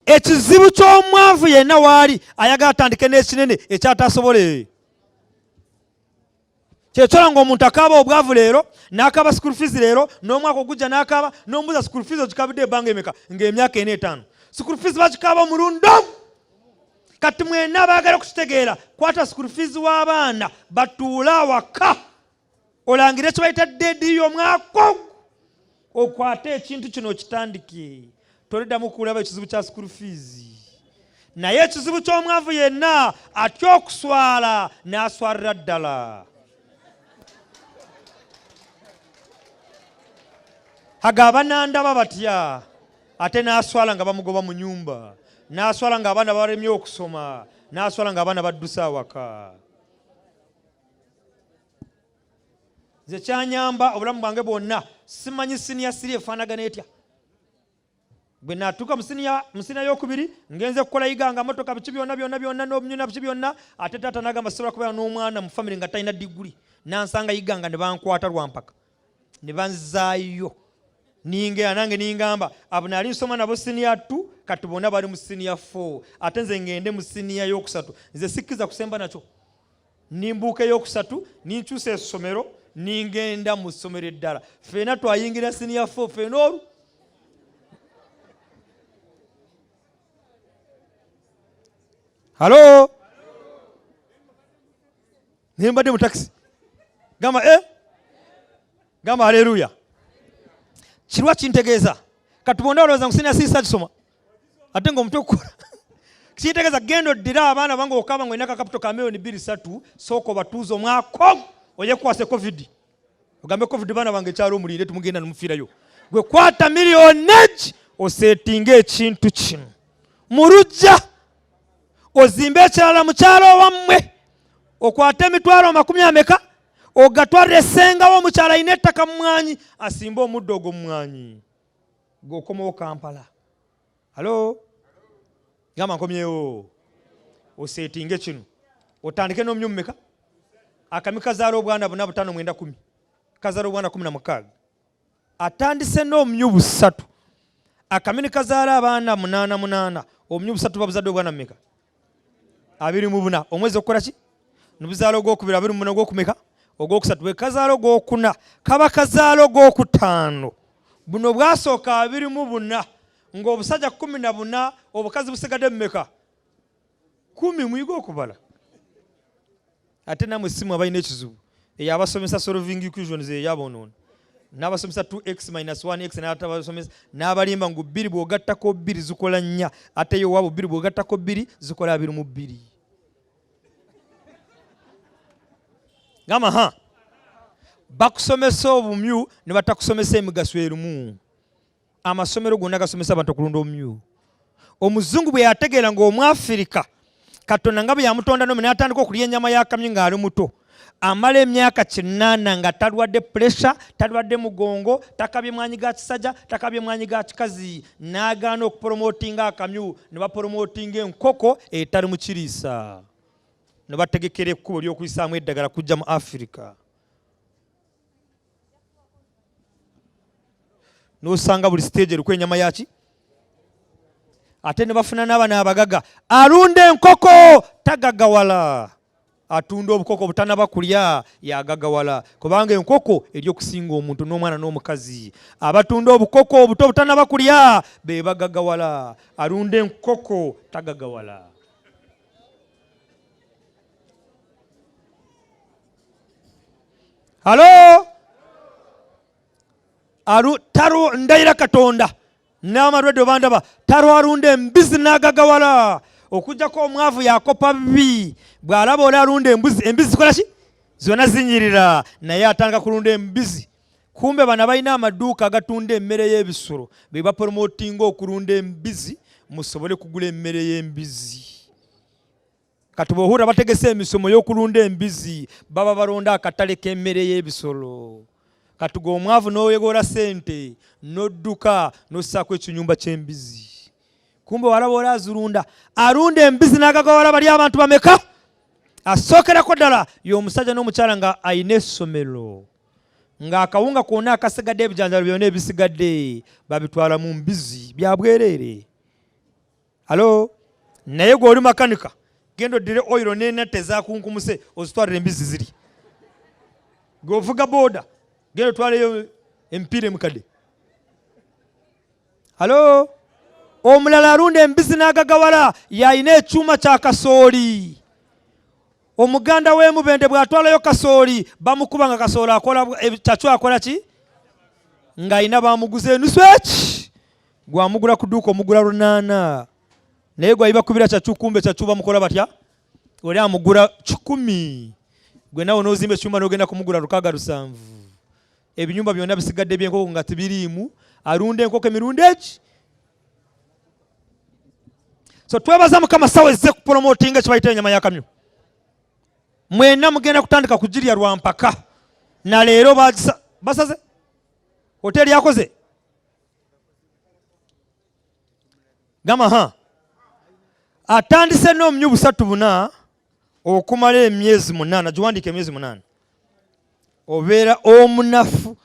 ekizibu ky'omwavu yenna waali ayagala atandike n'ekinene ekyatasobole. Kyekyola ng'omuntu akaaba obwavu leero n'akaaba school fees leero n'omwaka ogujja n'akaaba n'ombuza school fees ogikabidde ebbanga emeka ng'emyaka 4-5. School fees bakikaaba omulundi omu. Kati mwenna abaagala okukitegeera kwata school fees w'abaana batuula awaka olangire kye bayita deedi y'omwaka okwate ekintu kino okitandike. Toliddamu kulaba ekizibu kya school fees. Naye ekizibu ky'omwavu yenna atya okuswala n'aswalira ddala. Agaba nandaba batya ate n'aswala nga bamugoba mu nyumba, n'aswala nga abaana balemye okusoma, n'aswala nga abaana baddusa awaka. Nze kyanyamba obulamu bwange bwonna simanyi siniya siri efaanagana etya. Bwe natuuka mu siniya y'okubiri ngenze kukola yiganga motoka biki byonna n'obunyuna biki byonna, ate taata n'agamba sisobola kubeera n'omwana mu famire nga talina diguli. Nansanga yiganga ne bankwata lwampaka ne banzaayo. Ninge nange ningamba abo nali nsoma nabo senior 2 kati bonna bali mu senior 4 ate nze ngende mu senior y'okusatu. Nze sikkiza kusemba nakyo. Nimbuuka y'okusatu ninkyusa essomero ningenda mu ssomero eddala. Ffena twayingira senior 4 ffena olwo. Halo? Nimbadde mu taxi. Gamba Gamba haleluya. Kirwa kintegeeza kati bonda olowooza nkusina siisa kisoma ate ng'omutwe okukola kintegeeza genda oddira abaana bange okaba ng'olina kakaputo ka million 2-3 sooka obatuuza omwaka oyekwase covid ogambe covid baana bange ekyalo omulinde tumugenda nemufiirayo gwe kwata million oseetinga ekintu kino mu lujja ozimbe ekirala mu kyalo wammwe okwate emitwalo 40 ogatwalira essengawo omukyala alina ettaka mu mwanyi asimba omuddo ogwo mu mwanyi g'okomawo Kampala. Halo? Gamba nkomyewo. Oseetinge kino otandike n'omumyu mmeka akami kazaala obwana 4 5 9 10 kazaala obwana 16 atandise n'omumyu 3 akami kazaala abaana 8 8 omumyu 3 babuzadde obwana mmeka 24 omwezi okukola ki nubuzaala ogwokubiri 24 ogwokumeka ogwokusatu bwe kazaala ogwokuna kaba kazaala ogwokutaano buno bwasooka 24 ng'obusajja 14 obukazi busigadde mmeka 10 muyiga okubala ate namwe simu abalina ekizibu eyabasomesa solving equations eyabonoono n'abasomesa 2x-1x n'atabasomesa n'abalimba ngu 2 bw'ogattako 2 zikola 4 ate yo wabo 2 bw'ogattako 2 zikola 22. Gama bakusomesa obumyu ne batakusomesa emigaso erimu. Amasomero gonna gasomesa abantu okulunda omumyu. Omuzungu bwe yategeera ng'Omwafirika Katonda nga bwe yamutonda n'omu n'atandika okulya ennyama y'akamyu ng'ali muto amala emyaka 8 nga talwadde pressure, talwadde mugongo, takabye mwanyi ga kisajja, takabye mwanyi ga kikazi, n'agaana okupromotinga akamyu ne bapromotinga enkoko etali mu kiriisa. Ne bategekera ekkubo ly'okuyisaamu eddagala kujja mu Africa. N'osanga buli stage eriko ennyama yaki ate ne bafuna n'abaana abagaga alunda enkoko tagagawala atunda obukoko butanaba kulya yagagawala kubanga enkoko eri okusinga omuntu n'omwana n'omukazi abatunda obukoko obuto butanaba kulya be bagagawala alunda enkoko tagagawala. Halo? Taro ndayira Katonda n'amalwadde obandaba taro alunda embizi n'agagawala okujjako omwavu yakopa bibi bw'alaba oli alunda embizi zikola ki zonna zinyirira naye atandika kulunda embizi. Kumbe bano balina amaduuka agatunda emmere y'ebisolo be bapromotinga okulunda embizi musobole kugula emmere y'embizi. Kati bw'ohura bategese emisomo y'okulunda embizi baba balonda akatale k'emmere y'ebisolo. Kati g'omwavu n'oyegola sente n'odduka n'ossaako ekinyumba ky'embizi. Kumbe walaba oli azirunda alunda embizi n'agagawala bali abantu bameka? Asookerako ddala y'omusajja n'omukyala nga ayina essomero ng'akawunga kwonna akasigadde ebijanjalo byonna ebisigadde babitwala mu mbizi bya bwereere. Halo naye gwe oli makanika genda oddire oiro n'ennatta ezakunkumuse ozitwalira embizzi ziri. Gwe ovuga booda genda otwaleyo emipiira emukadde. Halo omulala alunda embizzi n'agagawala yalina ekyuma kya kasooli. Omuganda w'emubende bw'atwalayo kasooli bamukuba nga kasooli akola kyakyo akola ki ng'alina bamuguza enusu eki gwamugula ku dduuka omugula 8 naye gwe bakubira kyakyukumbe kyakyo bamukola batya oli amugula 10. Gwe nawe n'ozimba ekyuma n'ogenda kumugula 607. Ebinyumba byonna bisigadde by'enkoko nga tibiriimu alunda enkoko emirundi eki. So twebaza Mukama sawa ezze kupromotinga ekibayita ennyama ya kamyu. Mwena mugenda kutandika kugirya lwampaka na leero basaze hoteli yakoze gama atandise n'omumyu 3 okumala emyezi 8 giwandiika emyezi 8 obeera omunafu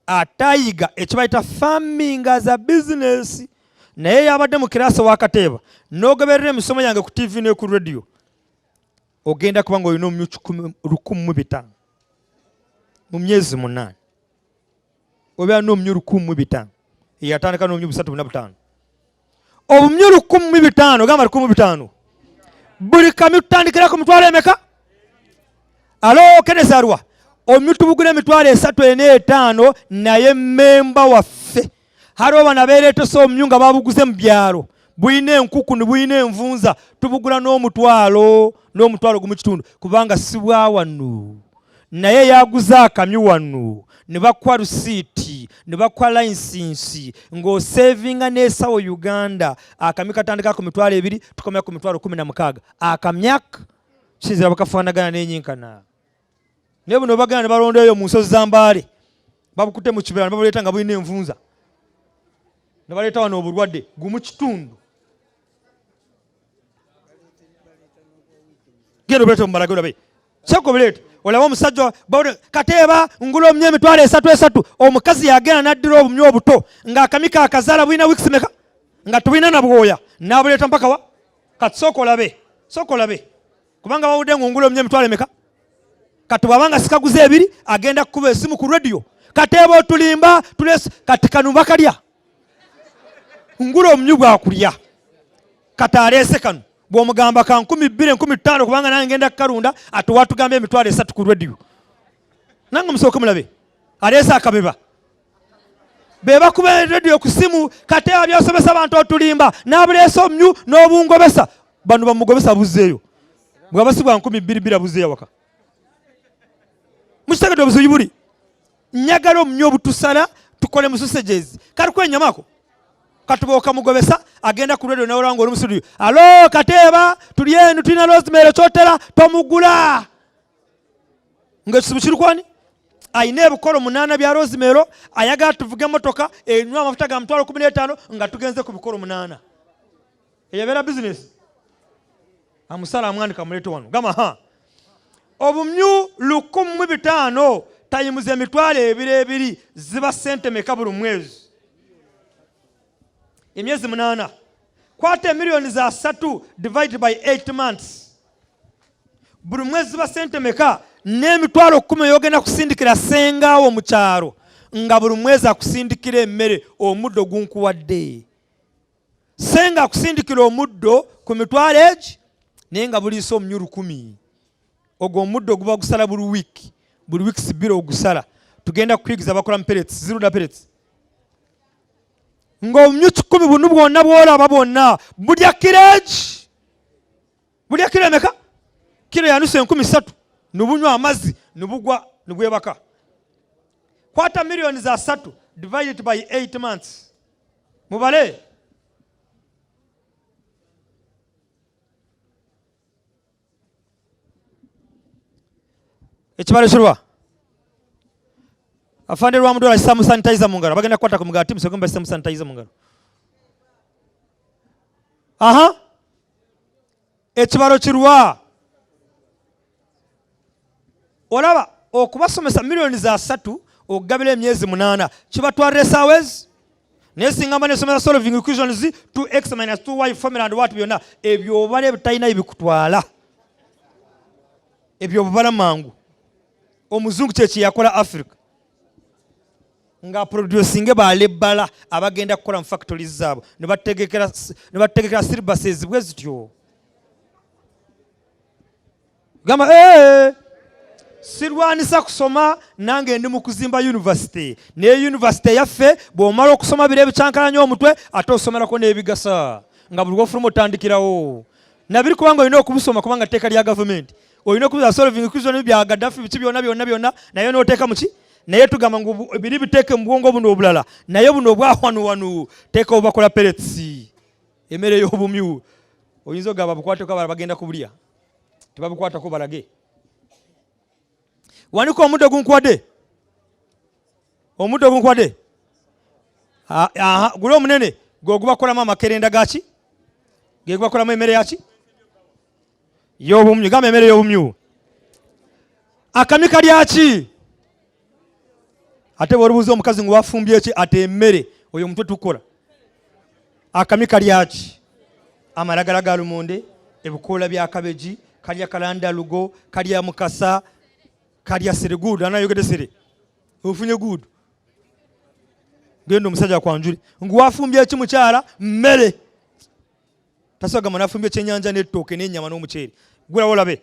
atayiga ekibayita farming as a business. Naye yabadde mu kiraasi wakateeba n'ogoberera emisomo yange ku TV ne ku radio ogenda kuba ng'olina omumyu 1,500 mu myezi 8 obeera n'omumyu 1,500 yatandika n'omumyu 345. Obumyu 1,500 gamba 1,500 buli kamyu tutandikira ku mitwalo emeka? Alo Kenesarwa omumyu tubugula emitwalo 345 naye memba waffe hariho bana beereetesa omumyu nga babuguze mu byalo buyina enkuku ne buyina envunza tubugula n'omutwalo gumu kitundu kubanga si bwa wano naye yaguze akamyu wano ne bakuwa rusiiti ne bakuwa layisinsi ng'osevinga ne Sao Uganda akamyu katandika ku mitwalo 2 tukomera ku mitwalo 16 akamyaka kizira bakafaanagana n'enyinkana. Naye buno bagana ne balondayo mu nsozi za Mbale babukute mu kibira ne babuleeta nga bulina envunza ne baleeta wano obulwadde gumu kitundu. Genda obuleeta mu Mbarage olabe kyako buleeta olaba omusajja kateeba ngula omumyu emitwalo 3 omukazi yagenda n'addira obumyu obuto ng'akamika akazaala bulina wiikisi meka nga tubulina na bwoya n'abuleeta mpaka wa kati sooka olabe kubanga bawudde ng'ongula omumyu emitwalo emeka kati bw'abanga sikaguze 2 agenda kukuba esimu ku radio kateeba otulimba kati kanu bakalya ngula omumyu bwakulya kati aleese kanu bw'omugamba ka 2,000 1,500 kubanga nange ngenda kukalunda ate watugamba emitwalo 3 ku radio nange musooke mulabe aleese akabeba be bakuba radio ku simu kateeba byosomesa abantu otulimba n'abuleese omumyu n'obungobesa bano bamugobesa buzeeyo bw'aba si bwa 2,200 buzeeyo waka mukitegedde obuzuyi buli njagala omumyu obutusala tukole mu sausages kali kwenyamako katuboka mugobesa agenda ku radio nawe olanga oli mu studio alo kateeba tuli eno tulina rosemary kyotera tomugula ng'ekisibu kiri kwani ayina ebikolo 8 bya rosemary ayagala tuvuge emotoka enywa amafuta ga 15,000 nga tugenze ku bikolo 8 eyabeera bizinesi amusala amwandika muleete wano gama obumyu 1,500 tayimuza emitwalo 2 ziba sente meka buli mwezi emyezi 8 kwata milioni za 3 divided by 8 months buli mwezi ziba sente meka n'emitwalo 10 yogenda kusindikira sengaawo mu kyalo nga buli mwezi akusindikira emmere omuddo gunkuwadde senga akusindikira omuddo ku mitwalo egi naye nga buliisa omumyu 1,000 ogwo omuddo guba gusala buli wiiki 2 ogusala tugenda kuyigiza bakola mu pellets ziruda pellets ng'omumyu 10 buno bwonna bw'olaba bwonna bulya kireegi bulya kiro emeka kiro ya nusu 3,000 nubunywa amazzi nubugwa nubwebaka kwata milioni za 3 divided by 8 months mubale ekibalo kirwa afande lwa mdola samu sanitizer mu ngalo bagenda kukwata ku mugati musogomba samu sanitizer mu ngalo ekibalo kirwa olaba okubasomesa milioni za 3 okugabira emyezi 8 kibatwalira esaawa ezi Nesingamba nesomera solving equations 2x minus 2y formula and what byonna ebyo obale bitalina ebikutwala. Ebyo bubala mangu. Omuzungu kye yakola Africa. Nga producing balebala abagenda kukola mu factories zaabo ne bategekera syllabuses bwe zityo. Gamba sirwanisa kusoma nange ndi mu kuzimba university. Ne university yaffe bw'omala okusoma bire ebicyankalanya omutwe ate osomerako n'ebigasa nga buli wofuluma otandikirawo. Nabiri kubanga olina okubusoma kubanga tteeka lya government. Olina okubiza solving equations bya Gaddafi biki byonna naye n'oteeka muki? Naye tugamba ngu biri biteeke mu bwongo buno obulala. Naye buno obwawanu teeka obakola pellets. Emmere y'obumyu. Oyinza ogamba bukwateko abala bagenda kubulya. Tebabukwatako balage. Waniko omuddo gunkwade. Omuddo gunkwade. Gule omunene gw'ogubakolamu amakerenda gaki? Ge gubakolamu emmere yaki? Y'obumyu. Gamba emmere y'obumyu. Akami kalyaki? Ate bw'olubuuza omukazi ngu wafumbye eki ate emmere oyo omutwe tukola. Akami kalyaki? Amalagala ga lumonde, ebikoola bya kabeji, kalya kalandalugo, kalya mukasa, kalya sere gudu. Anayogedde sere. Ofunye gudu. Genda omusajja kwanjuli. Ngu wafumbye eki mukyala? Mmere. Tasogamba nafumbye ekyennyanja n'ettooke n'ennyama n'omuceere. Gulawo olabe.